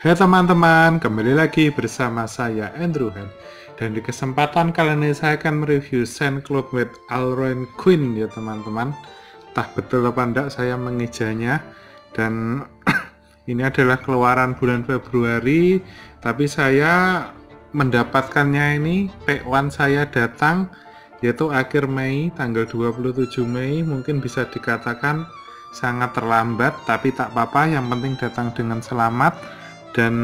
Hai teman-teman, kembali lagi bersama saya Andrew Han. Dan di kesempatan kali ini saya akan mereview Saint Cloud Alroin Queen ya teman-teman. Entah betul apa enggak saya mengejanya. Dan ini adalah keluaran bulan Februari, tapi saya mendapatkannya ini P1 saya datang yaitu akhir Mei, tanggal 27 Mei. Mungkin bisa dikatakan sangat terlambat, tapi tak apa-apa, yang penting datang dengan selamat. Dan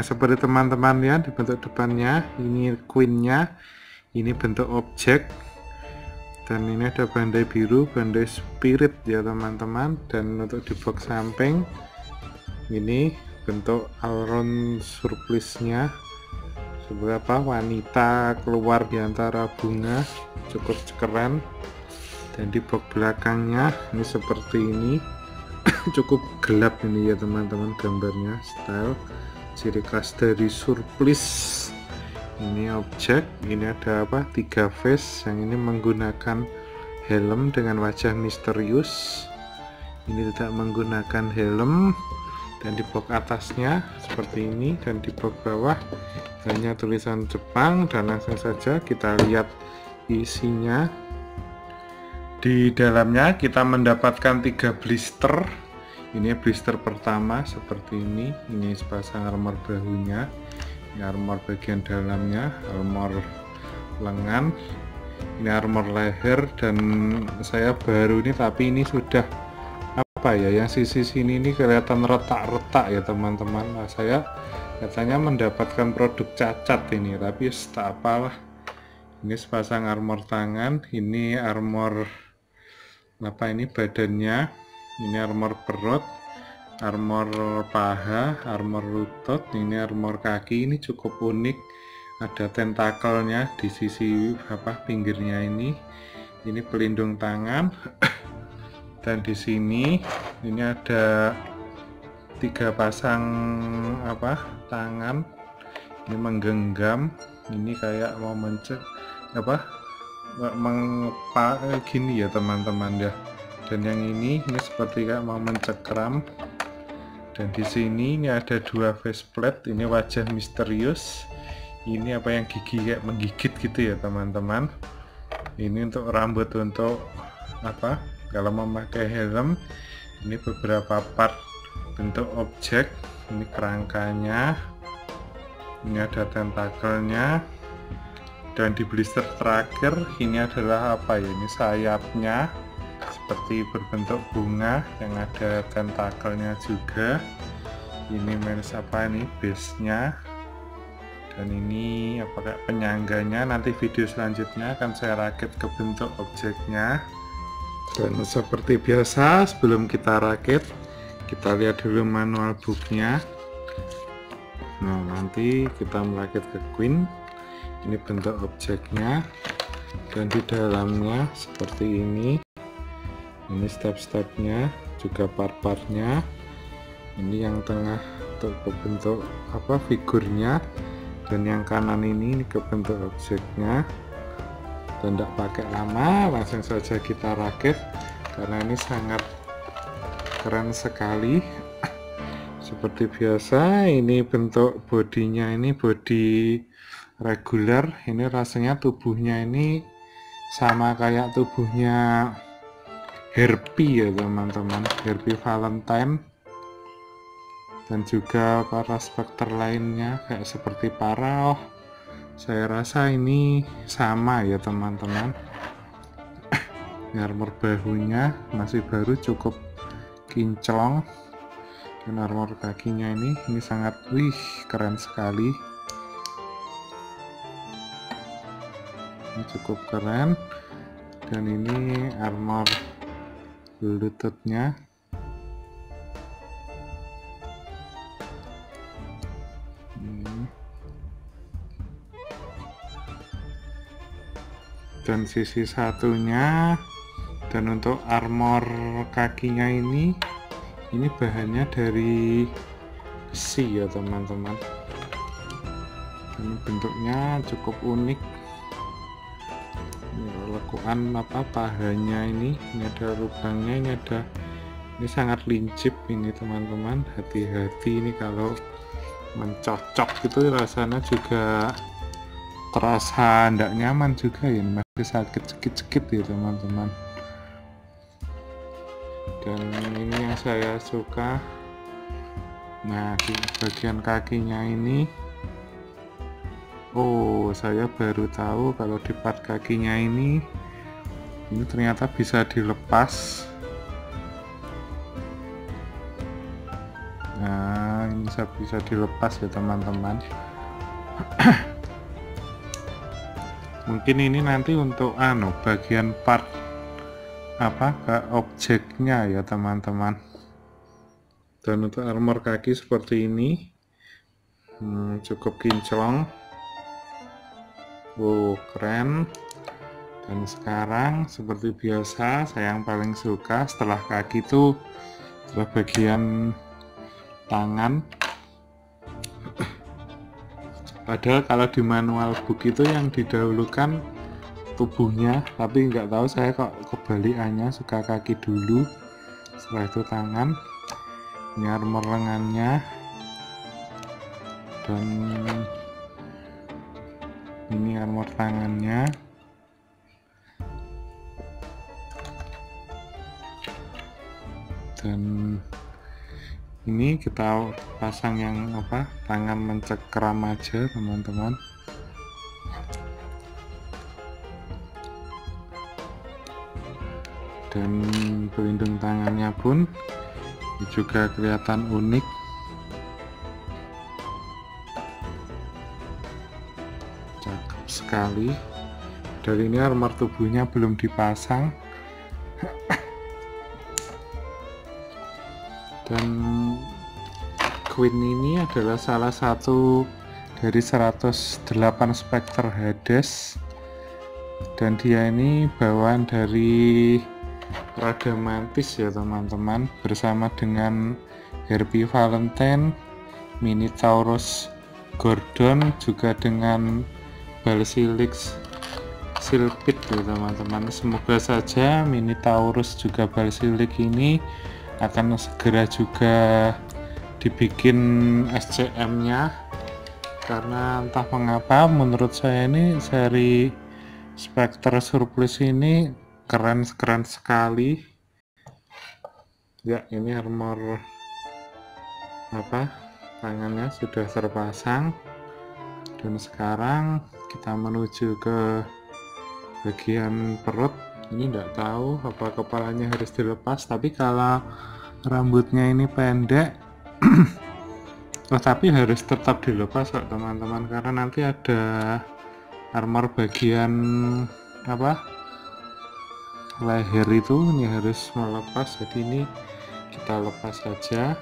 seperti teman-teman lihat di bentuk depannya, ini queennya, ini bentuk objek, dan ini ada bandai biru, bandai spirit ya teman-teman. Dan untuk di box samping ini bentuk Alron surplusnya, seberapa wanita keluar di antara bunga, cukup keren. Dan di box belakangnya ini seperti ini. Cukup gelap ini ya teman-teman gambarnya, style ciri khas dari surplus. Ini objek, ini ada apa, 3 face, yang ini menggunakan helm dengan wajah misterius, ini tidak menggunakan helm. Dan di box atasnya seperti ini, dan di box bawah hanya tulisan Jepang. Dan langsung saja kita lihat isinya. Di dalamnya kita mendapatkan 3 blister. Ini blister pertama seperti ini sepasang armor bahunya, ini armor bagian dalamnya, armor lengan, ini armor leher. Dan saya baru ini, tapi ini sudah apa ya, yang sisi sini ini kelihatan retak-retak ya teman-teman. Nah, saya katanya mendapatkan produk cacat ini, tapi tak apalah. Ini sepasang armor tangan, ini armor apa, ini badannya, ini armor perut, armor paha, armor lutut, ini armor kaki. Ini cukup unik, ada tentakelnya di sisi apa, pinggirnya ini pelindung tangan. Dan di sini ini ada 3 pasang apa, tangan, ini menggenggam, ini kayak mau mencet apa, gini ya teman-teman ya. Dan yang ini seperti kayak mau mencekram. Dan di sini ini ada 2 faceplate, ini wajah misterius, ini apa, yang gigi kayak menggigit gitu ya teman-teman. Ini untuk rambut, untuk apa, kalau memakai helm. Ini beberapa part bentuk objek, ini kerangkanya, ini ada tentakelnya. Dan di blister terakhir ini adalah apa ya, ini sayapnya seperti berbentuk bunga yang ada tentakelnya juga. Ini apa, ini base nya. Dan ini apakah penyangganya, nanti video selanjutnya akan saya rakit ke bentuk objeknya. Dan seperti biasa sebelum kita rakit, kita lihat dulu manual booknya. Nah, nanti kita merakit ke Queen. Ini bentuk objeknya, dan di dalamnya seperti ini step-stepnya, juga part-partnya. Ini yang tengah untuk bentuk apa, figurnya, dan yang kanan ini ke bentuk objeknya. Dan tidak pakai lama, langsung saja kita rakit karena ini sangat keren sekali. Seperti biasa, ini bentuk bodinya, ini body regular. Ini rasanya tubuhnya ini sama kayak tubuhnya Harpy ya teman-teman, Harpy Valentine. Dan juga para specter lainnya kayak seperti Paraoh. Saya rasa ini sama ya teman-teman. Armor bahunya masih baru, cukup kinclong. Dan armor kakinya ini sangat keren sekali. Ini cukup keren. Dan ini armor lututnya. Dan sisi satunya. Dan untuk armor kakinya ini bahannya dari besi ya teman-teman. Ini bentuknya cukup unik. Lekuan apa, pahanya ini ada lubangnya, ini sangat lincip ini teman-teman. Hati-hati ini kalau mencocok gitu, rasanya juga terasa tidak nyaman juga ya, masih sakit sedikit-sedikit ya teman-teman. Dan ini yang saya suka, nah di bagian kakinya ini, oh saya baru tahu kalau di part kakinya ini ternyata bisa dilepas. Nah ini bisa dilepas ya teman-teman. Mungkin ini nanti untuk bagian part ke objeknya ya teman-teman. Dan untuk armor kaki seperti ini, cukup kinclong. Wow, keren. Dan sekarang seperti biasa, saya yang paling suka setelah kaki itu adalah bagian tangan. Padahal kalau di manual book itu yang didahulukan tubuhnya, tapi nggak tahu saya kok kebalikannya, suka kaki dulu, setelah itu tangan. Ini armor lengannya, dan ini armor tangannya. Dan ini kita pasang yang tangan mencekram aja teman-teman. Dan pelindung tangannya pun juga kelihatan unik. Cakep sekali. Dari ini armor tubuhnya belum dipasang. Dan Queen ini adalah salah satu dari 108 Spectre Hades, dan dia ini bawaan dari Radamantis ya teman-teman, bersama dengan Harpy Valentine, Minotaurus Gordon, juga dengan Basilisk Silphid ya teman-teman. Semoga saja Minotaurus juga Basilisk ini akan segera juga dibikin SCM-nya, karena entah mengapa menurut saya ini seri Spectre Surplus ini keren sekali ya. Ini armor tangannya sudah terpasang, dan sekarang kita menuju ke bagian perut. Ini tidak tahu apa kepalanya harus dilepas, tapi kalau rambutnya ini pendek tapi harus tetap dilepas kok teman-teman, karena nanti ada armor bagian leher itu ini harus melepas. Jadi ini kita lepas saja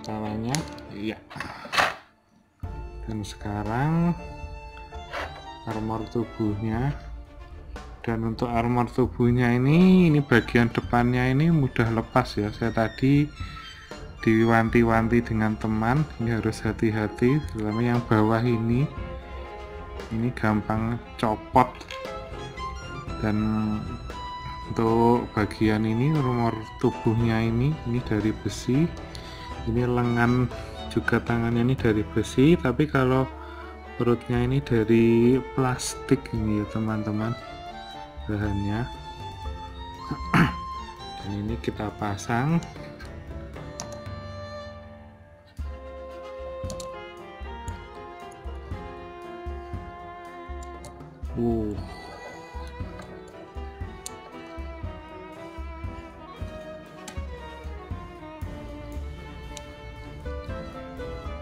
kepalanya, iya. Dan sekarang armor tubuhnya. Dan untuk armor tubuhnya ini bagian depannya ini mudah lepas ya. Saya tadi diwanti-wanti dengan teman, ini harus hati-hati, terutama yang bawah ini gampang copot. Dan untuk bagian ini armor tubuhnya ini dari besi, ini lengan juga tangannya ini dari besi, tapi kalau perutnya ini dari plastik ini ya teman-teman bahannya. Dan ini kita pasang.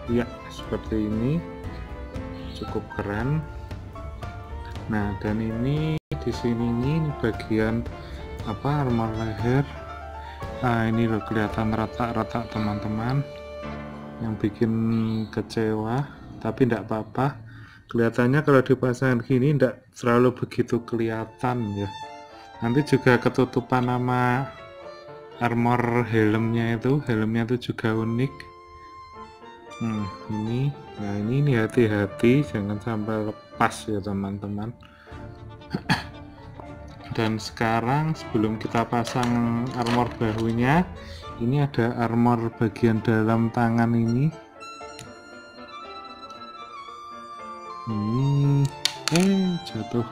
Ya, seperti ini, cukup keren. Nah, dan ini di sini ini bagian armor leher. Nah, ini loh kelihatan retak-retak teman-teman, yang bikin kecewa, tapi tidak apa-apa. Kelihatannya kalau dipasang gini tidak terlalu begitu kelihatan ya. Nanti juga ketutupan sama armor helmnya itu juga unik. Ini hati-hati jangan sampai lepas ya teman-teman. Dan sekarang sebelum kita pasang armor bahunya, ini ada armor bagian dalam tangan ini jatuh.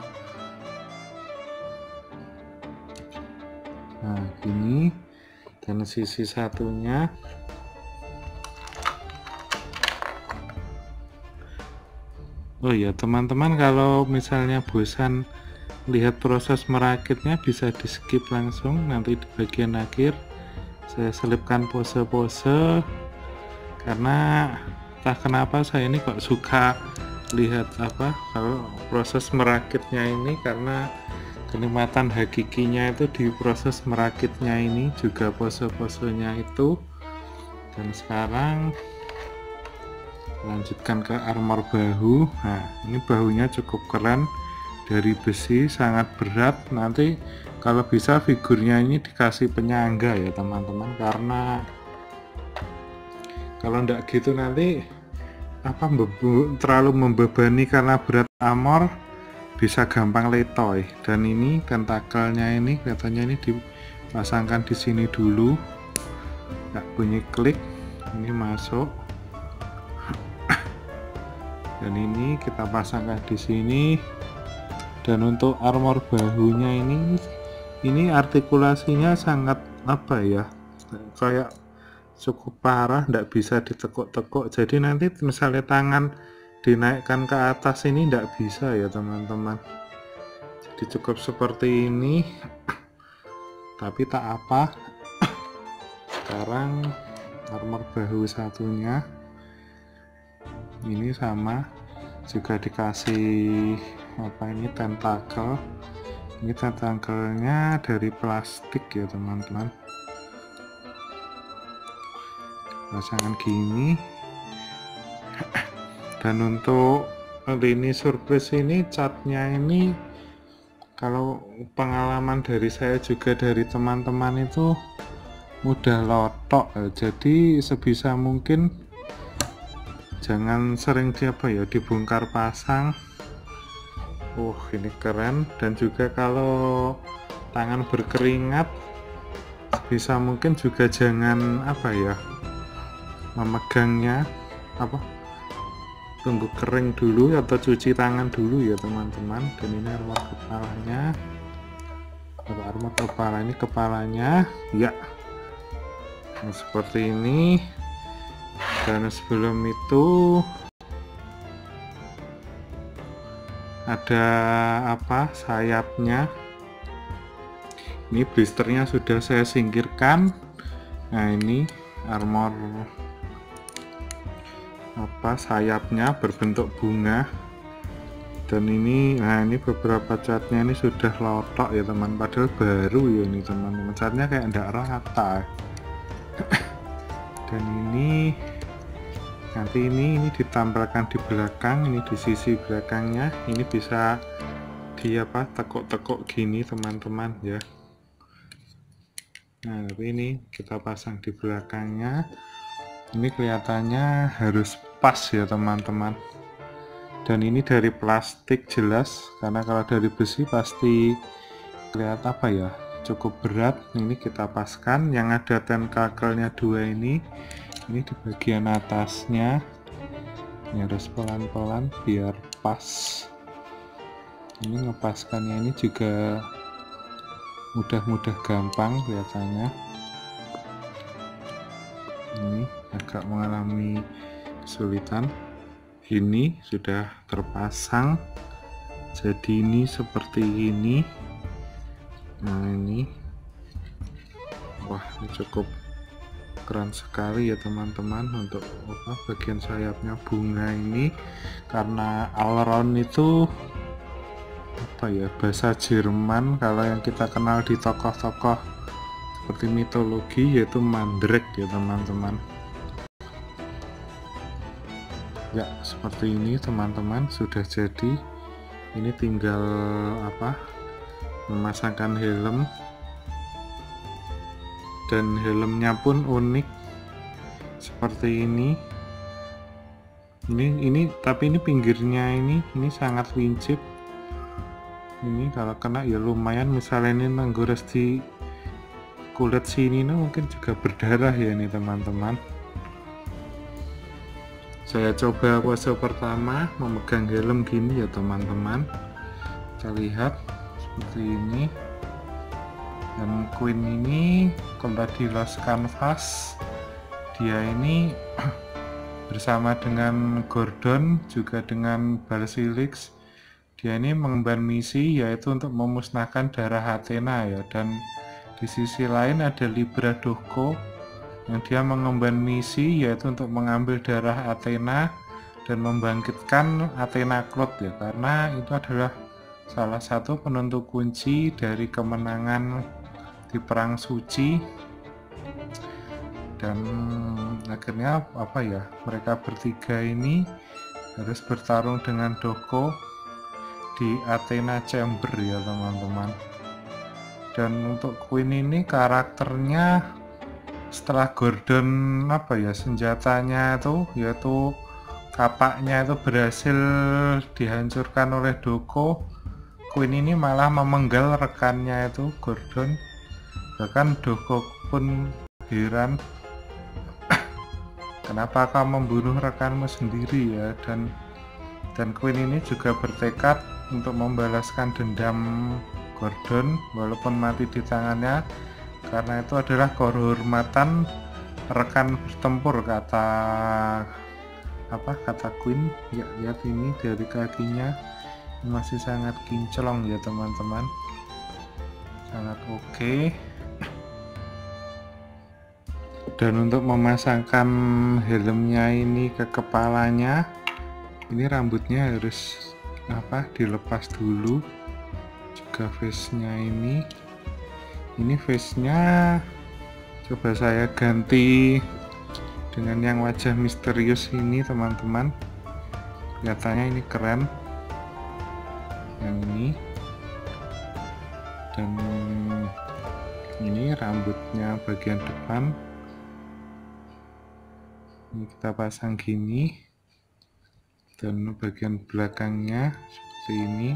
Nah gini, dan sisi satunya oh ya teman-teman, kalau misalnya bosan lihat proses merakitnya bisa di skip langsung, nanti di bagian akhir saya selipkan pose-pose, karena entah kenapa saya ini kok suka lihat kalau proses merakitnya ini, karena kenikmatan hakikinya itu di proses merakitnya ini, juga pose-posenya itu. Dan sekarang lanjutkan ke armor bahu. Nah ini bahunya cukup keren, dari besi, sangat berat. Nanti kalau bisa figurnya ini dikasih penyangga ya teman-teman, karena kalau enggak gitu nanti terlalu membebani karena berat armor, bisa gampang letoy. Dan ini tentakelnya ini katanya ini dipasangkan di sini dulu, nggak bunyi klik, ini masuk. Dan ini kita pasangkan di sini. Dan untuk armor bahunya ini artikulasinya sangat kayak cukup parah, nggak bisa ditekuk-tekuk. Jadi nanti misalnya tangan dinaikkan ke atas ini nggak bisa ya teman-teman. Jadi cukup seperti ini, tapi tak apa. Sekarang armor bahu satunya ini sama, juga dikasih tentakel. Ini tentakelnya dari plastik ya teman-teman, pasangan gini. Dan untuk lini surprise ini catnya ini, kalau pengalaman dari saya juga dari teman-teman itu mudah lotok, jadi sebisa mungkin jangan sering dibongkar pasang. Ini keren. Dan juga kalau tangan berkeringat sebisa mungkin juga jangan memegangnya, tunggu kering dulu atau cuci tangan dulu ya teman-teman. Dan ini armor kepalanya, armor kepala ini kepalanya ya, nah, seperti ini. Dan sebelum itu ada sayapnya. Ini blisternya sudah saya singkirkan. Nah ini armor sayapnya berbentuk bunga. Dan ini beberapa catnya ini sudah lotok ya teman, padahal baru ya ini teman-teman, catnya kayak enggak rata. Dan ini nanti ini ditambahkan di belakang, ini di sisi belakangnya, ini bisa tekuk-tekuk gini teman-teman ya. Nah tapi ini kita pasang di belakangnya, ini kelihatannya harus pas ya teman-teman. Dan ini dari plastik jelas, karena kalau dari besi pasti kelihatan cukup berat. Ini kita paskan, yang ada tentakelnya dua ini di bagian atasnya. Ini harus pelan-pelan biar pas. Ini ngepaskannya ini juga mudah gampang kelihatannya. Ini agak mengalami kesulitan. Ini sudah terpasang, jadi ini seperti ini. Nah ini, wah ini cukup keren sekali ya teman-teman. Untuk bagian sayapnya bunga ini, karena Alron itu bahasa Jerman, kalau yang kita kenal di tokoh-tokoh seperti mitologi yaitu mandrake ya teman-teman. Ya seperti ini teman-teman, sudah jadi. Ini tinggal memasangkan helm, dan helmnya pun unik seperti ini. Tapi ini pinggirnya ini sangat lincip. Ini kalau kena ya lumayan, misalnya ini menggores di kulit sini mungkin juga berdarah ya ini teman-teman. Saya coba pose pertama memegang helm gini ya teman-teman. Kita lihat seperti ini. Dan Queen ini kalau di Lost Canvas dia ini bersama dengan Gordon juga dengan Basilisk, dia ini mengemban misi yaitu untuk memusnahkan darah Athena ya. Dan di sisi lain ada Libra Doko yang dia mengemban misi yaitu untuk mengambil darah Athena dan membangkitkan Athena Cloud ya, karena itu adalah salah satu penentu kunci dari kemenangan di perang suci. Dan akhirnya apa ya, mereka bertiga ini harus bertarung dengan Doko di Athena Chamber ya teman-teman. Dan untuk Queen ini karakternya setelah Gordon apa ya, senjatanya itu yaitu kapaknya itu berhasil dihancurkan oleh Doko, Queen ini malah memenggal rekannya itu Gordon. Bahkan Doko pun heran, kenapa kau membunuh rekanmu sendiri ya. Dan Queen ini juga bertekad untuk membalaskan dendam Gordon walaupun mati di tangannya, karena itu adalah kehormatan rekan bertempur, kata Queen ya. Lihat ini dari kakinya masih sangat kinclong ya teman-teman, sangat oke. Dan untuk memasangkan helmnya ini ke kepalanya, ini rambutnya harus dilepas dulu. Juga face-nya ini face-nya coba saya ganti dengan yang wajah misterius ini teman-teman. Kelihatannya ini keren yang ini. Dan ini rambutnya bagian depan ini kita pasang gini, dan bagian belakangnya seperti ini.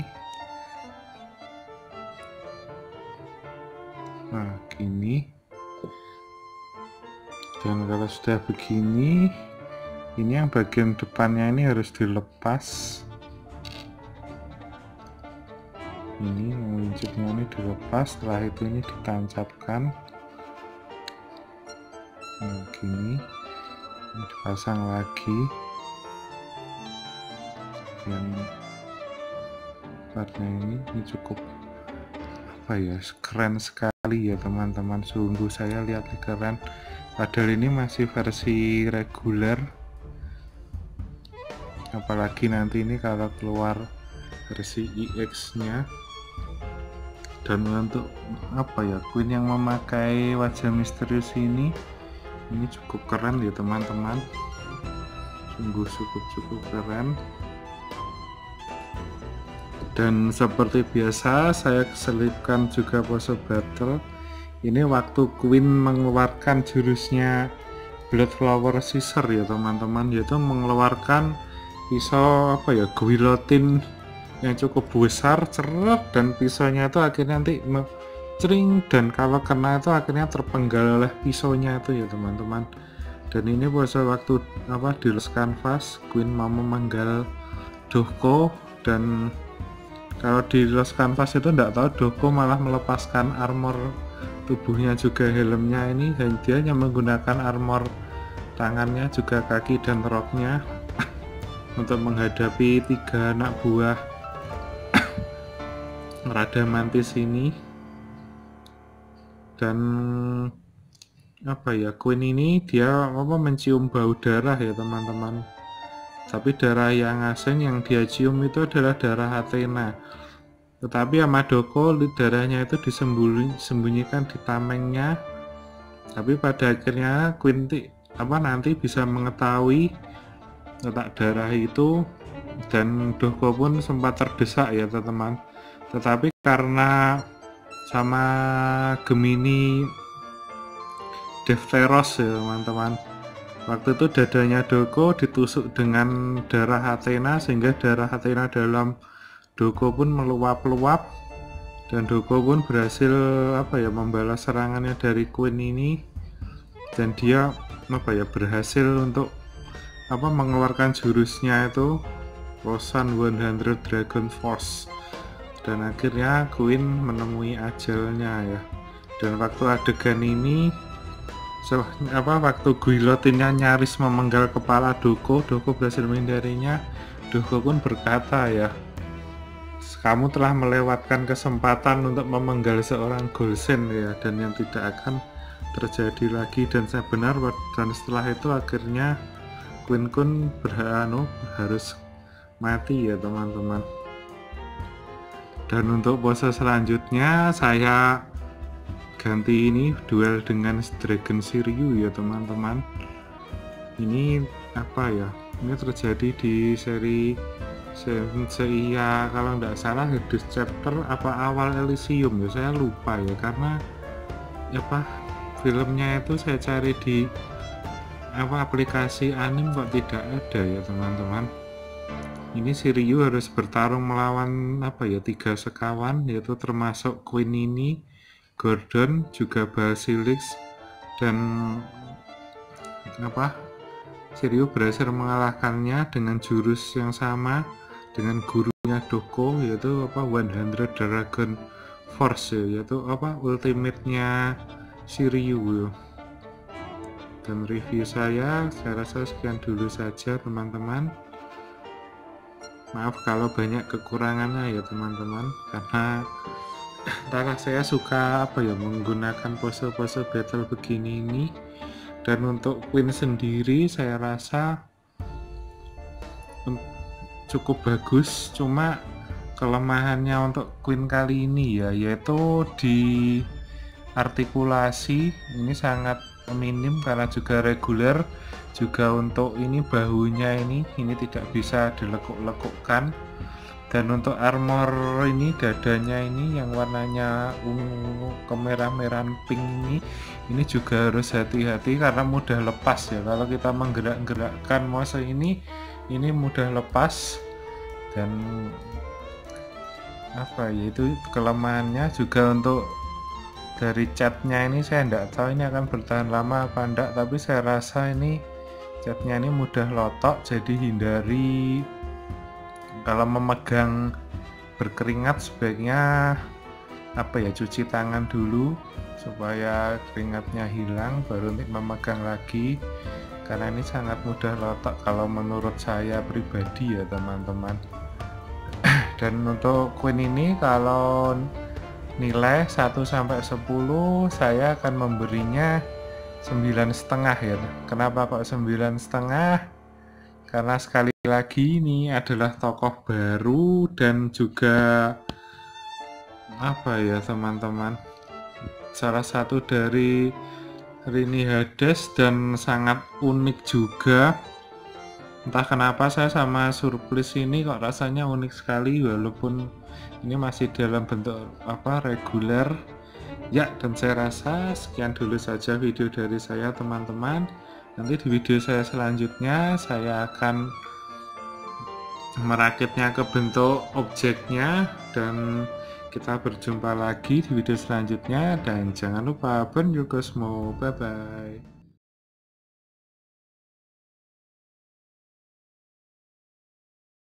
Nah gini. Dan kalau sudah begini, ini yang bagian depannya ini harus dilepas. Ini luncurnya ini dilepas, setelah itu ini ditancapkan. Nah gini, ini dipasang lagi. Yang partnya ini cukup keren sekali ya teman-teman, sungguh saya lihat keren. Padahal ini masih versi reguler, apalagi nanti ini kalau keluar versi EX nya. Dan untuk Queen yang memakai wajah misterius ini cukup keren ya teman-teman, sungguh cukup keren. Dan seperti biasa saya selipkan juga pose battle. Ini waktu Queen mengeluarkan jurusnya Blood Flower Scissor ya teman-teman, yaitu mengeluarkan pisau guillotine yang cukup besar, ceret, dan pisaunya itu akhirnya nanti cering, dan kalau kena itu akhirnya terpenggal oleh pisaunya itu ya teman-teman. Dan ini pose waktu di Lost Canvas Queen mau memenggal Doko, dan kalau di Lost Canvas itu tidak tahu Doko malah melepaskan armor tubuhnya juga helmnya ini, dan dia hanya menggunakan armor tangannya juga kaki dan roknya untuk menghadapi 3 anak buah Radamantis ini. Dan Queen ini dia mencium bau darah ya teman-teman, tapi darah yang asing yang dia cium itu adalah darah Athena. Tetapi sama Doko darahnya itu disembunyikan di tamengnya. Tapi pada akhirnya Queen nanti bisa mengetahui letak darah itu, dan Doko pun sempat terdesak ya teman-teman. Tetapi karena sama Gemini Defteros ya teman-teman, waktu itu dadanya Doko ditusuk dengan darah Athena, sehingga darah Athena dalam Doko pun meluap-luap, dan Doko pun berhasil membalas serangannya dari Queen ini, dan dia berhasil untuk mengeluarkan jurusnya itu Losan 100 Dragon Force, dan akhirnya Queen menemui ajalnya ya. Dan waktu adegan ini waktu guillotinnya nyaris memenggal kepala Doko berhasil menghindarinya. Doko pun berkata ya, kamu telah melewatkan kesempatan untuk memenggal seorang Golsen ya, dan yang tidak akan terjadi lagi. Dan saya benar, dan setelah itu akhirnya Queen Kun harus mati ya teman-teman. Dan untuk pose selanjutnya saya ganti ini duel dengan Dragon Shiryu ya teman-teman. Ini ini terjadi di seri Seiya, kalau nggak salah Hades chapter awal Elysium ya, saya lupa ya, karena filmnya itu saya cari di aplikasi anime kok tidak ada ya teman-teman. Ini Shiryu harus bertarung melawan 3 sekawan, yaitu termasuk Queen ini, Gordon, juga Basilisk, dan Shiryu berhasil mengalahkannya dengan jurus yang sama dengan gurunya Doko, yaitu 100 Dragon Force ya, yaitu ultimate-nya Shiryu. Dan review saya rasa sekian dulu saja teman-teman. Maaf kalau banyak kekurangannya ya teman-teman, karena saya suka menggunakan pose-pose battle begini ini. Dan untuk Queen sendiri saya rasa cukup bagus, cuma kelemahannya untuk Queen kali ini ya, yaitu di artikulasi ini sangat minim karena juga reguler. Juga untuk ini bahunya ini tidak bisa dilekuk-lekukkan. Dan untuk armor ini, dadanya ini yang warnanya ungu kemerah-merahan pink ini juga harus hati-hati karena mudah lepas ya. Kalau kita menggerak-gerakkan mouse ini mudah lepas. Dan itu kelemahannya. Juga untuk dari catnya ini saya tidak tahu ini akan bertahan lama apa enggak, tapi saya rasa ini catnya ini mudah lotok, jadi hindari kalau memegang berkeringat, sebaiknya cuci tangan dulu supaya keringatnya hilang baru memegang lagi, karena ini sangat mudah lotok kalau menurut saya pribadi ya teman-teman. Dan untuk Queen ini kalau nilai 1 sampai 10 saya akan memberinya 9,5 ya. Kenapa kok 9,5? Karena sekali lagi ini adalah tokoh baru dan juga teman-teman, salah satu dari Rini Hades dan sangat unik juga. Entah kenapa saya sama Surprise ini kok rasanya unik sekali, walaupun ini masih dalam bentuk reguler ya. Dan saya rasa sekian dulu saja video dari saya teman-teman. Nanti di video saya selanjutnya saya akan merakitnya ke bentuk objeknya, dan kita berjumpa lagi di video selanjutnya. Dan jangan lupa Bon Yo Cosmo, bye bye.